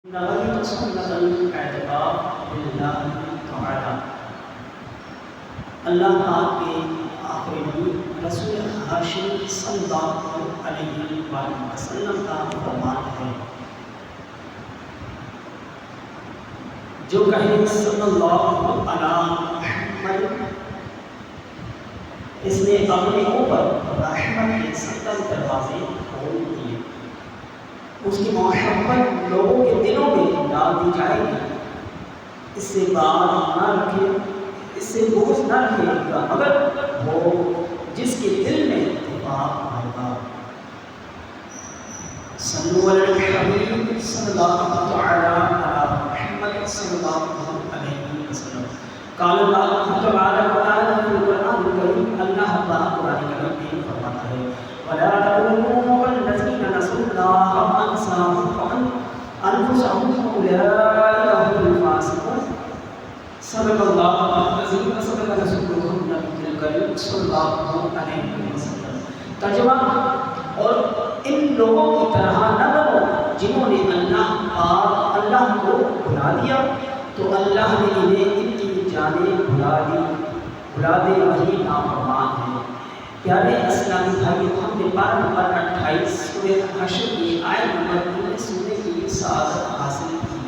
نويت سنة الاعتكاف لله تعالی۔ اللہ پاک کے آخری نبی رسول ہاشمی صلی اللہ علیہ وآلہ وسلم کا فرمان ہے، جو کہے صلی اللہ علیہ محمد، اس نے اپنے اوپر رحمت کے 70 دروازے کھول دیے۔ اس کی محبت لوگوں کے دلوں میں ڈال دی جائے گی۔ اس سے بات نہ رکھے، اس سے بوجھ نہ رکھے گا، مگر وہ جس کے دل میں اتفاق آئے گا۔ صلو علی الحبیب صلی اللہ تعالی علی محمد صلی اللہ علیہ وسلم۔ قال اللہ تبارک و تعالی فی القرآن الکریم، اللہ پاک قرآن کریم میں فرماتا ہے، وَلَا تَكُونُوا كَالَّذِينَ نَسُوا اللَّهَ فَأَنسَاهُمْ أَنفُسَهُمْ أُولَٰئِكَ هُمُ الْفَاسِقُونَ۔ صدق اللہ العظیم و صدق رسولہ النبی الکریم صلی اللہ علیہ وسلم۔ ترجمہ: اور ان لوگوں کی طرح نہ بنو جنہوں نے اللہ کو بھلا دیا تو اللہ نے انہیں ان کی جانیں بھلا دے، وہی نافرمان ہے۔ پیارے اسلامی بھائی، ہم نے پارہ نمبر 28 سورہ حشر کی آیت نمبر 19 سننے کی سعادت حاصل کی۔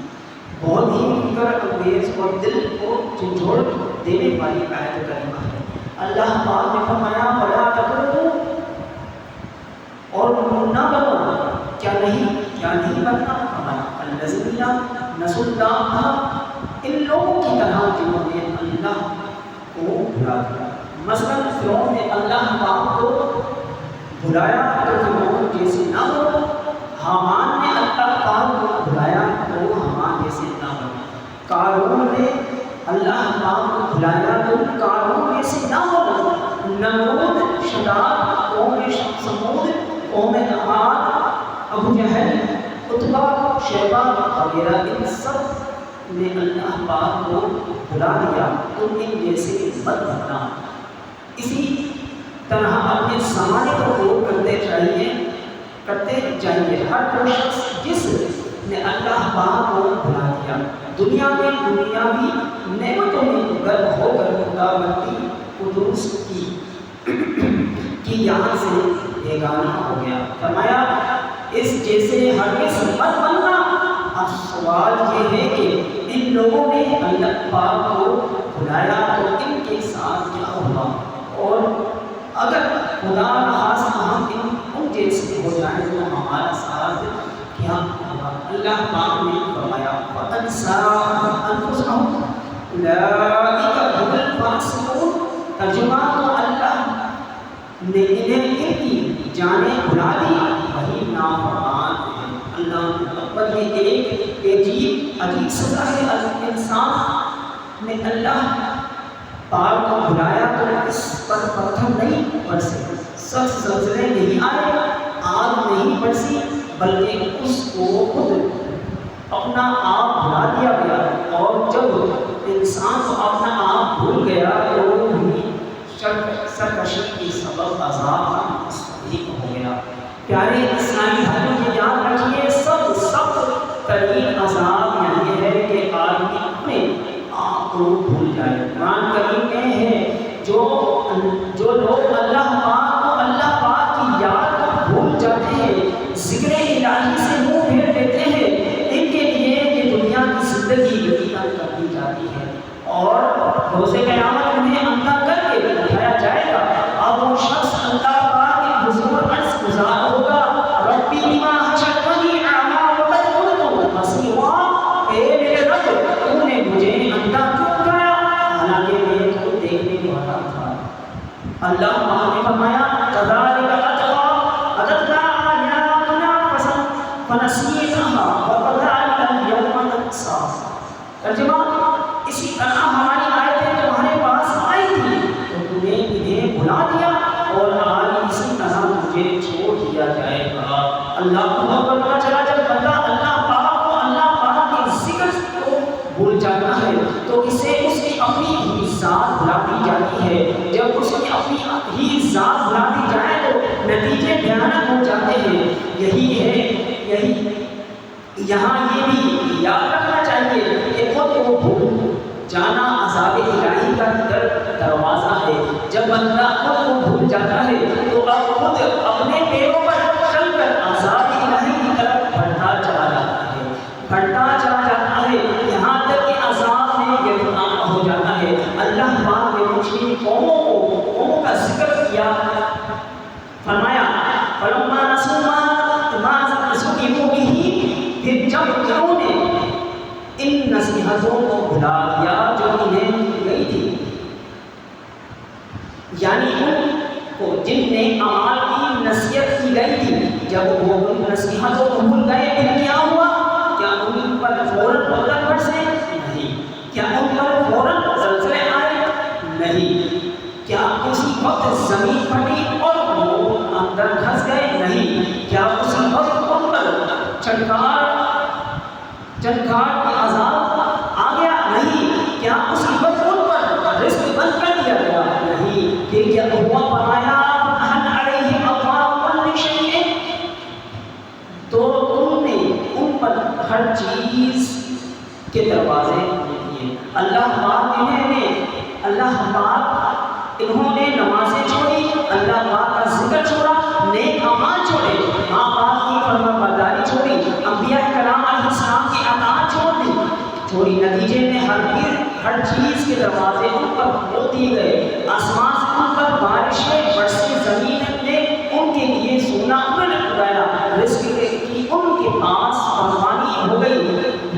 بہت ہی فکر انگیز اور دل کو جھنجھوڑ دینے والی آیت کریمہ ہے۔ اللہ پاک نے فرمایا، وَلَا تَكُونُوا، اور نہ بنو، کیا نہیں بننا؟ فرمایا الذین نسوا اللہ، ان لوگوں کی طرح جنہوں نے اللہ کو بھلا دیا۔ مثلاً فرعون نے اللہ پاک کو بھلایا تو فرعون جیسے نہ بنو، حامان نے اللہ پاک کو بھلایا تو حامان جیسے نہ بنو، قارون نے اللہ پاک کو بھلایا تو قارون جیسے نہ بنو، نمرود، شداد، قوم ثمود، قوم عاد، ابو جہل، عتبہ، شیبہ وغیرہ، ان سب نے اللہ پاک کو بھلا دیا، تم ان جیسے مت بننا۔ اسی طرح اپنے زمانے کو غور کرتے چاہیے۔ ہر وہ شخص جس نے اللہ پاک کو بھلا دیا، دنیا میں دنیاوی نعمتوں میں غرق ہو کر خداوندی قدوس کی یاد سے بیگانہ ہو گیا۔ فرمایا اس جیسے ہرگز مت بننا۔ اب سوال یہ ہے کہ ان لوگوں نے اللہ پاک کو بھلایا تو ان کے ساتھ کیا ہوگا، اور اگر خدا نخواستہ ہم ان جیسے ہو جائیں تو ہمارا ساتھ کیا ہوگا۔ اللہ پاک نے فرمایا فَأَنسَاهُمْ أَنفُسَهُمْ أُولَٰئِكَ هُمُ الْفَاسِقُونَ۔ ترجمہ: تو اللہ نے انہیں ان کی جانیں بھلا دی، وہی نافرمان ہے۔ اللہ اکبر، یہ ایک عجیب سزا ہے۔ انسان نے اللہ پاک کو بھلایا تو اس پر پتھر نہیں برسے، سخت زلزلے نہیں آئے، آگ نہیں برسی، بلکہ اس کو خود اپنا آپ بھلا دیا گیا، اور جب انسان کو اپنا آپ بھول گیا تو بھی سرکشی کے سبب عذاب کا مستحق ہو گیا۔ پیارے اسلامی بھائیوں، یہ یاد رکھیے، سب سخت ترین عذاب یہ ہے کہ آدمی اپنے آپ کو بھول جائے۔ قرآن کریم میں ہے جو لوگ اللہ پاک کی یاد کو بھول جاتے ہیں، ذکر الہی سے منہ پھیر دیتے ہیں، ان کے لیے یہ دنیا کی زندگی یقینا کر دی جاتی ہے، اور روز قیامت انہیں اندھا کر کے اٹھایا جائے گا۔ اب وہ شخص اللہ پاک کے حضور عرض گزار ہوگا، ربی بما حشرتنی اعمیٰ وقد کنت بصیرا، اے میرے رب، تو نے مجھے اندھا کیوں کرایا حالانکہ میں تو دیکھنے والا تھا۔ اللہ پاک نے فرمایا کذالک اتتک آیاتنا فنسیتھا وکذالک اليوم تنسیٰ۔ ترجمہ: اسی طرح ہماری آیتیں تمہارے پاس آئی تھی تو تم نے انہیں بھلا دیا، اور آج اسی طرح تجھے چھوڑ دیا جائے گا۔ اللہ کو پتہ چلا جب بندہ اللہ پاک کے ذکر کو بھول جاتا ہے تو اسے اس کی اپنی ہی ذات بھلا دی جاتی ہے۔ جب اس کی اپنی ہی ذات بھلا دی جائے تو نتیجے بھیانک ہو جاتے ہیں۔ یہی ہے یہاں یہ بھی جانا عذاب الہی کا دروازہ ہے۔ جب بندہ خود کو بھول جاتا ہے تو اب خود اپنے پیروں پر چل کر عذاب الہی کی طرف بڑھتا چلا جاتا ہے، بڑھتا چلا جاتا ہے، یہاں تک کہ عذاب میں گرفتار ہو جاتا ہے۔ اللہ پاک نے پچھلی قوموں کا ذکر کیا، فرمایا فلما نسوا ما ذکروا به، پھر جب انہوں نے ان نصیحتوں کو بھلا دیا جو انہیں دی گئی تھی، یعنی ان کو جن نے اعمال کی نصیحت کی گئی تھی، جب وہ ان نصیحتوں کو بھول گئے پھر کیا ہوا؟ کیا ان پر فوراً پتھر برسے؟ نہیں۔ کیا ان پر فوراً زلزلے آئے؟ نہیں۔ کیا اسی وقت زمین پھٹی اور وہ اندر دھس گئے؟ نہیں۔ کیا اسی وقت ان پر چنکار کا عذاب آ گیا؟ نہیں۔ کیا اسی وقت ان پر رزق بند کر دیا گیا؟ نہیں۔ پھر کیا ہوا؟ فرمایا حل علیہم ابواب کل شیء، تو تم نے ان پر ہر چیز کے دروازے دیے۔ اللہ پاک انہوں نے نمازیں چھوڑی، اللہ پاک کا ذکر چھوڑا، نیک اعمال چھوڑے، ماں باپ کی فرمانبرداری چھوڑی، انبیاء کرام علیہ السلام کی اطاعت چھوڑی، نتیجے میں ہر چیز کے دروازے ان پر کھول دیے گئے، آسمان سے ان پر بارشیں برسی، زمین نے ان کے لیے سونا اگایا، رزق کی ان کے پاس فراوانی ہو گئی،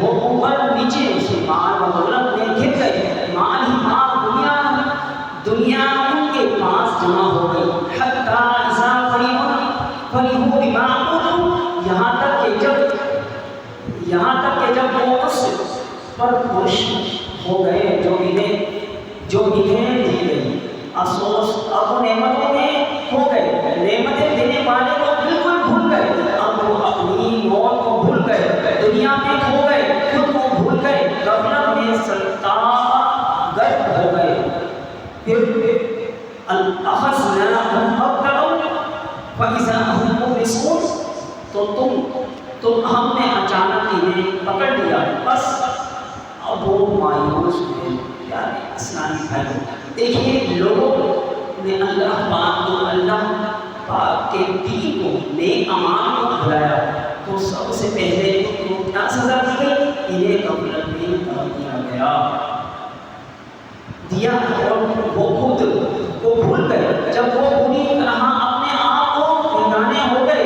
وہ اوپر نیچے سے مال و دولت میں گر گئے، مال ہی مال دنیا ان کے پاس جمع ہو گئی، حتی اذا فرحوا بما اوتوا، یہاں تک کہ جب وہ اس پر خوش ہو گئے جو انہیں دی گئی، افسوس اب نعمتوں میں کھو گئے، نعمتیں دینے والے کو بالکل بھول گئے، اب وہ اپنی موت کو بھول گئے، دنیا میں کھو گئے، خود کو بھول گئے، غفلت میں سرتا گرد ہو گئے، پھر اخذناهم بغتة فإذا هم مبلسون، تو ہم نے اچانک انہیں پکڑ لیا، بس اب وہ مایوس ہوئے۔ یعنی اسلامی بھائیوں، دیکھیے لوگوں نے اللہ پاک کے دین کو، نیک اعمال کو بھلایا، تو سب سے پہلے ان کو کیا سزا دی گئی؟ انہیں غفلت میں ڈال دیا گیا، اور وہ خود کو بھول گئے۔ جب وہ پوری طرح اپنے آپ کو بیگانے ہو گئے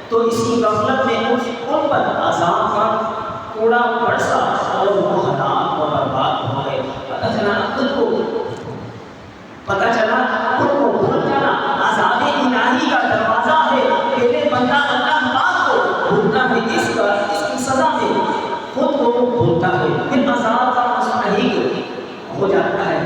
تو اسی غفلت میں ان پر عذاب کا کوڑا برسا اور وہ ہلاک اور برباد ہو گئے۔ پتہ چلا خود کو بھول جانا عذاب الہی کا دروازہ ہے۔ پہلے بندہ اللہ پاک کو بھولتا ہے، اس کی سزا میں خود کو بھولتا ہے، پھر عذاب کا مستحق ہو جاتا ہے۔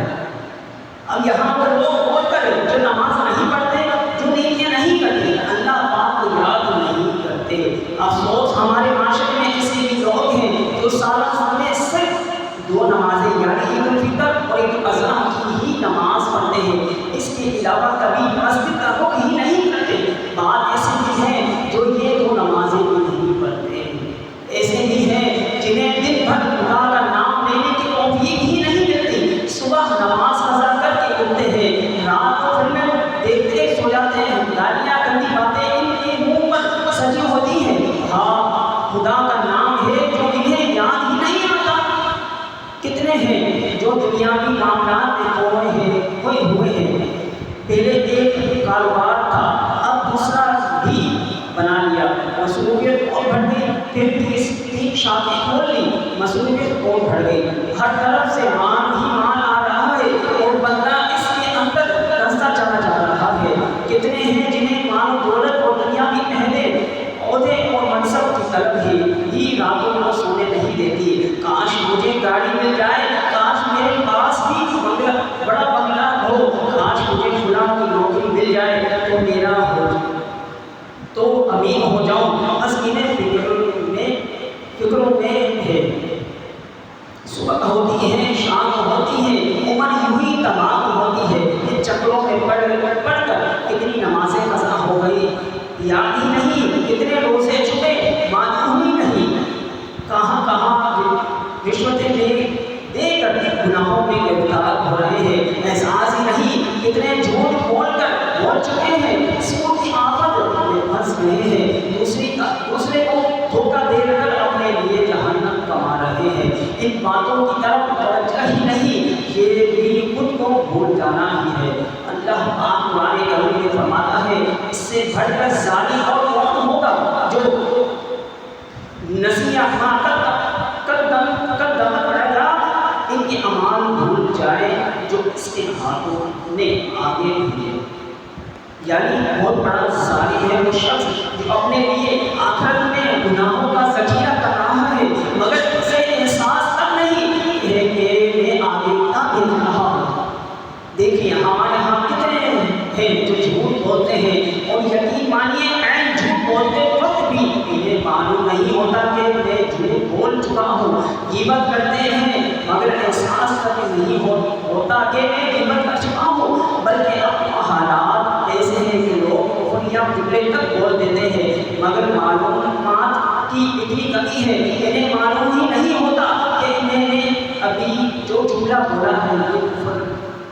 اب یہاں پر لوگ بول کر جو نماز نہیں پڑھتے، جو نیکیاں نہیں کرتے، اللہ پاک کو یاد نہیں کرتے۔ افسوس ہمارے معاشرے میں ایسے بھی لوگ ہیں جو سال میں صرف 2 نمازیں، یعنی عید الفطر اور عید الاضحیٰ کی ہی نماز پڑھتے ہیں، اس کے علاوہ کبھی مسجد کا رخ ہی نہیں کرتے۔ بعض ایسے بھی ہیں جو یہ 2 نمازیں بھی نہیں پڑھتے، ایسے بھی ہیں جنہیں دن بھر خدا کا نام لینے کی توفیق ہی نہیں ملتی، صبح نماز قضا کر کے اٹھتے ہیں، رات کو فلمیں دیکھتے سو جاتے ہیں، گالیاں گندی باتیں ان کے منہ پر سجی ہوتی ہیں۔ ہاں، خدا کا نام ہے جو انہیں یاد ہی نہیں آتا۔ کتنے ہیں جو دنیاوی معاملات میں کھوئے ہوئے ہیں، پہلے ایک کاروبار تھا، اب دوسرا بھی بنا لیا، مصروفیت اور بڑھ گئی، پھر 3 شاپیں کھول لی، مصروفیت اور بڑھ گئی، ہر طرف سے مال ہی مال آ رہا ہے اور بندہ اس کے اندر رستہ چلا جا رہا ہے۔ کتنے ہیں جنہیں مال دولت اور دنیاوی عہدے اور منصب کی طرف ہی راتوں کو سونے نہیں دیتی۔ کاش مجھے گاڑی مل جائے، کاش میرے پاس بھی بڑا بنگلہ ہو، کاش مجھے فلاں کی نوکری مل جائے تو میرا ہو، تو امین ہو جاؤں، بس انہیں فکروں میں ہے۔ صبح ہوتی ہے، شام ہوتی ہے، عمر یوں ہی تمام ہوتی ہے، ان چکروں میں پڑھ کر کتنی نمازیں قضا ہو گئی، یاد ہی نہیں، کتنے روزے چھپے، معلوم ہی نہیں، کہاں رشوتیں دے کر باتوں کی طرف توجہ ہی نہیں، یہ بھی خود کو بھول جانا ہی ہے۔ اللہ پاک قرآن کریم میں فرماتا ہے اس سے بڑھ کر ظالم اور کون ہوگا جو نسیہ ما قدمت یدا، ان کے اعمال بھول جائے جو اس کے ہاتھوں نے آگے بھیجے۔ یعنی بہت بڑا ظالم ہے وہ شخص جو اپنے لیے آخرت میں گناہوں کا ذخیرہ کر رہا ہے مگر اسے احساس تک نہیں ہے کہ میں آگے کا انتہا ہوں۔ دیکھیے ہمارے ہاں کتنے ہیں جو جھوٹ بولتے ہیں اور یقین مانیے عین جھوٹ بولتے وقت بھی انہیں معلوم نہیں ہوتا کہ میں جھوٹ بول چکا ہوں۔ غیبت کرتے ہیں مگر احساس تک نہیں ہوتا کہ میں غیبت کر چکا ہوں، بلکہ اپنے حالات ایسے ہیں کہ لوگ کفر یا جملے تک بول دیتے ہیں مگر معلومات کی اتنی کمی ہے انہیں معلوم ہی نہیں ہوتا کہ انہیں نے ابھی جو جملہ بولا ہے یہ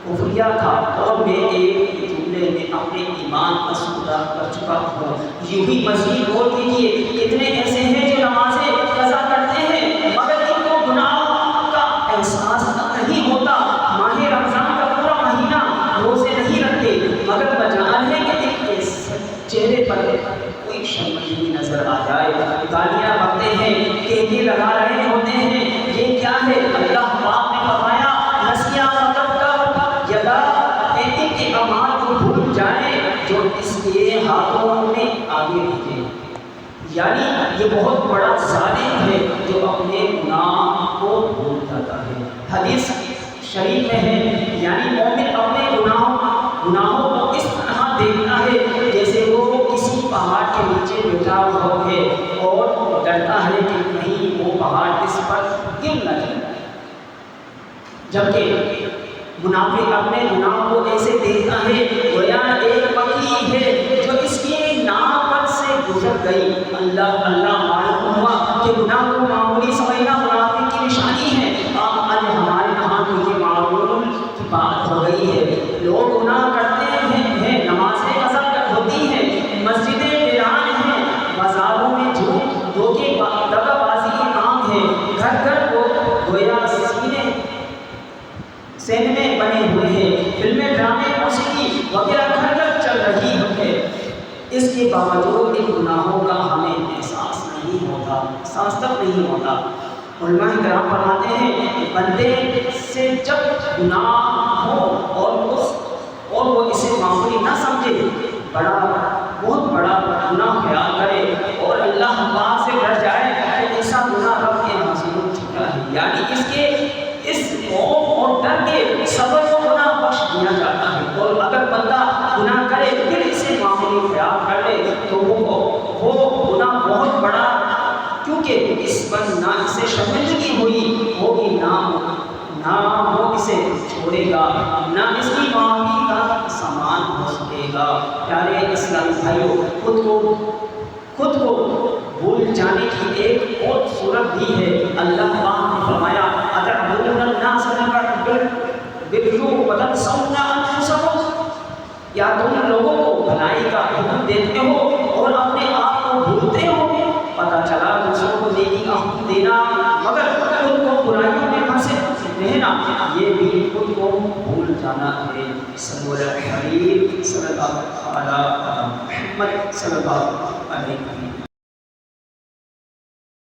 کفریہ تھا اور میں ایک جملے میں اپنے ایمان کا سودا کر چکا ہوں۔ یوں ہی مزید غور کیجیے کتنے ایسے ہیں جو نمازیں قضا کرتے ہیں مگر ان کو گناہ کا احساس نہیں ہوتا، ماہ رمضان کا پورا مہینہ روزے نہیں رکھتے مگر مجال ہے کہ ان کے چہرے پر کوئی شرمندگی نظر آ جائے، گالیاں بکتے ہیں، کہتے لگا رہے ہوتے ہیں، یہ کیا ہے؟ اللہ پاک نے فرمایا نسیہ یدا، ان کے اعمال کو بھول جائیں جو اس کے ہاتھوں میں آگے بھیجے۔ یعنی یہ بہت بڑا ظالم ہے جو اپنے گناہ کو بھول جاتا ہے۔ حدیث شریف میں ہے یعنی مومن اپنے گناہوں کو اس طرح دیکھتا ہے جیسے وہ کسی پہاڑ کے نیچے بیٹھا ہوا ہے اور ڈرتا ہے کہ کہیں وہ پہاڑ اس پر گر نہ جائے، جبکہ منافق اپنے گناہ کو ایسے دیکھتا ہے گویا ایک پکی ہے جو اس کی ناک پر سے گزر گئی۔ اللہ اللہ معلوم ہوا کہ گناہ کو معمولی سمجھنا منافق کی نشانی ہے۔ آج ہمارے یہاں تو یہ معمول کی بات ہو گئی ہے، لوگ گناہ کرتے ہیں، نمازیں قضا ہوتی ہیں، مسجدیں ویران ہیں، بازاروں میں جھوٹ دھوکے دغا بازی عام ہے، گھر گھر کو گویا سینمے بنے ہوئے ہیں، فلمیں، ڈرامے، موسیقی وغیرہ گھر گھر چل رہی ہے۔ اس کے باوجود ان گناہوں کا ہمیں احساس نہیں ہوتا، احساس تک نہیں ہوتا۔ علماء کرام فرماتے ہیں بندے سے جب گناہ ہو اور وہ اسے معمولی نہ سمجھے، بہت بڑا گناہ خیال کرے اور اللہ پاک سے ڈر جائے کہ ایسا گناہ رب کے یہاں سے ہو چکا ہے، یعنی اس خوف اور ڈر کے سبب کو گناہ بخش دیا جاتا ہے۔ اور اگر بندہ گناہ کرے پھر اسے معمولی خیال کر لے تو وہ گناہ بہت بڑا، کیونکہ اس پر نہ اسے شرمندگی ہوگی نہ وہ اسے چھوڑے گا، نہ اس کی معافی کا سامان ہو سکے گا۔ پیارے اسلامی بھائیوں، خود کو بھول جانے کی ایک اور صورت بھی ہے۔ اللہ پاک نے فرمایا اتعبدون الناس بالبر وتنسون انفسکم، یا تم لوگوں کو بھلائی کا حکم دیتے ہو اور اپنے آپ کو بھولتے ہو۔ پتہ چلا دوسروں کو نیکی کا حکم دینا مگر خود کو برائیوں میں پھنسے رہنا، یہ بھی خود کو بھول جانا ہے۔ صلی اللہ علیہ وسلم صلی اللہ علیہ وسلم۔